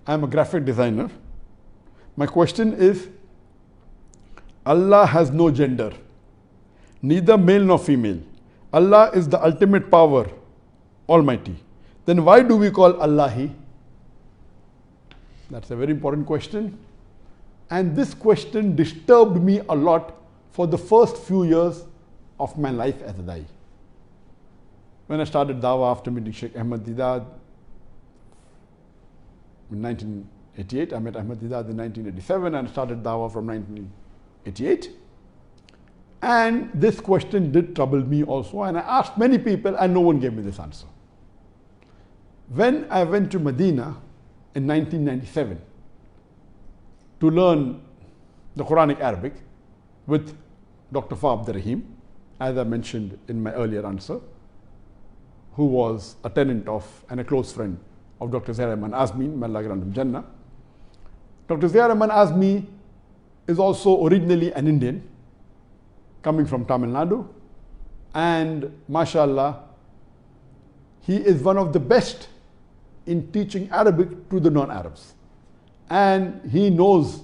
I am a graphic designer. My question is, Allah has no gender, neither male nor female. Allah is the ultimate power, Almighty. Then why do we call Allah He? That's a very important question. And this question disturbed me a lot for the first few years of my life as a Dai. When I started Dawah after meeting Sheikh Ahmad Didat in 1988, I met Ahmad Didat in 1987 and started Dawah from 1988. And this question did trouble me also, and I asked many people and no one gave me this answer. When I went to Medina in 1997 to learn the Quranic Arabic with Dr. Fa Abdurrahim, as I mentioned in my earlier answer, who was a tenant of and a close friend of Dr. Zakir Azmi, may Allah grant him Jannah. Dr. Zakir Azmi is also originally an Indian, coming from Tamil Nadu, and mashallah, he is one of the best in teaching Arabic to the non-Arabs. And he knows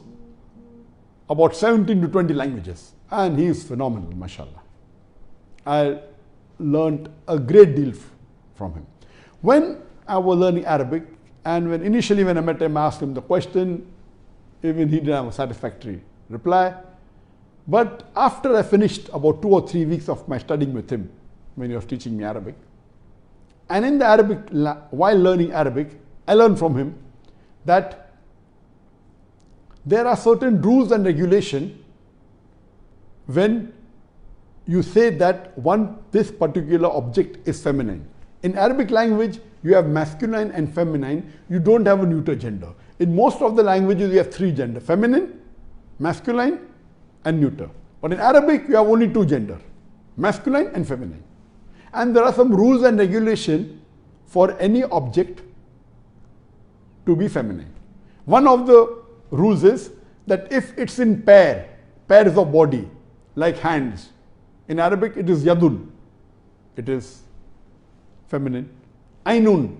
about 17 to 20 languages, and he is phenomenal, mashallah. I learned a great deal from him. When I was learning Arabic, and initially when I met him, I asked him the question, even he didn't have a satisfactory reply. But after I finished about 2 or 3 weeks of my studying with him, when he was teaching me Arabic, and in the Arabic, while learning Arabic, I learned from him that there are certain rules and regulations when you say that this particular object is feminine. In Arabic language, you have masculine and feminine. You don't have a neuter gender. In most of the languages, you have 3 gender: feminine, masculine, and neuter. But in Arabic, you have only 2 gender: masculine and feminine. And there are some rules and regulations for any object to be feminine. One of the rules is that if it's in pairs of body, like hands, in Arabic it is yadun, it is feminine. Ainun,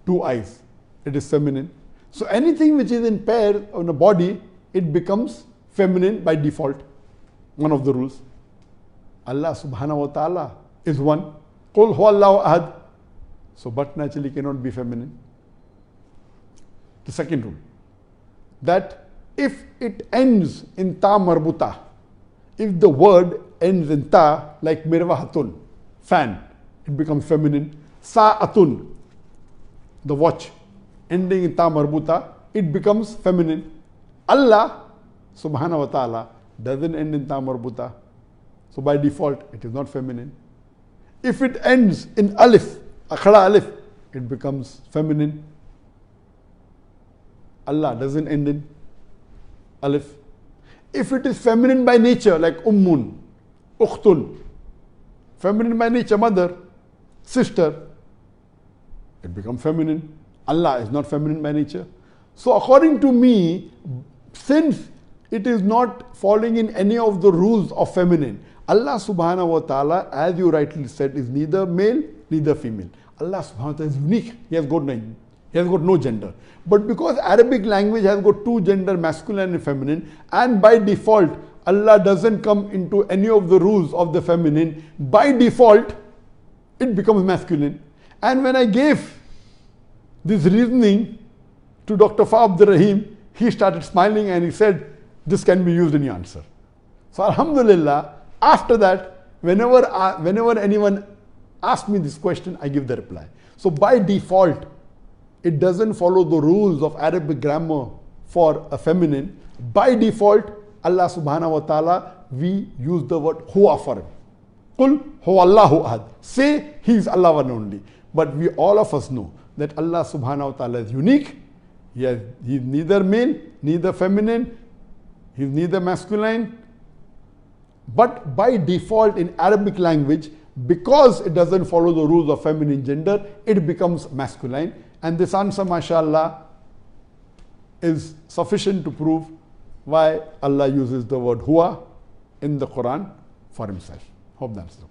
2 eyes, it is feminine. So anything which is in pair on a body, it becomes feminine by default. One of the rules. Allah subhanahu wa ta'ala is one. Qul huwallahu ahad. So but naturally cannot be feminine. The second rule, that if it ends in ta marbuta, if the word ends in ta, like mirwahatun, fan, it becomes feminine. Sa'atun, the watch, ending in ta marbuta, it becomes feminine. Allah subhanahu wa ta'ala doesn't end in ta marbuta, so by default it is not feminine. If it ends in alif, akhada alif, it becomes feminine. Allah doesn't end in alif. If it is feminine by nature, like ummun, ukhtun, feminine by nature, mother, sister, it becomes feminine. Allah is not feminine by nature. So according to me, since it is not falling in any of the rules of feminine, Allah subhanahu wa ta'ala, as you rightly said, is neither male, neither female. Allah subhanahu wa ta'ala is unique. He has got no gender. But because Arabic language has got 2 gender, masculine and feminine, and by default, Allah doesn't come into any of the rules of the feminine, by default, it becomes masculine. And when I gave this reasoning to Dr. Fa Abdurrahim, he started smiling and he said, this can be used in your answer. So alhamdulillah, after that, whenever anyone asks me this question, I give the reply. So by default, it doesn't follow the rules of Arabic grammar for a feminine. By default, Allah subhanahu wa ta'ala, we use the word huwa for him. Qul huwallahu ahad. Say he is Allah one only. But we all of us know that Allah subhanahu wa ta'ala is unique. He is neither male, neither feminine, he is neither masculine. But by default in Arabic language, because it doesn't follow the rules of feminine gender, it becomes masculine. And this answer, mashallah, is sufficient to prove why Allah uses the word huwa in the Quran for himself. Hope that's the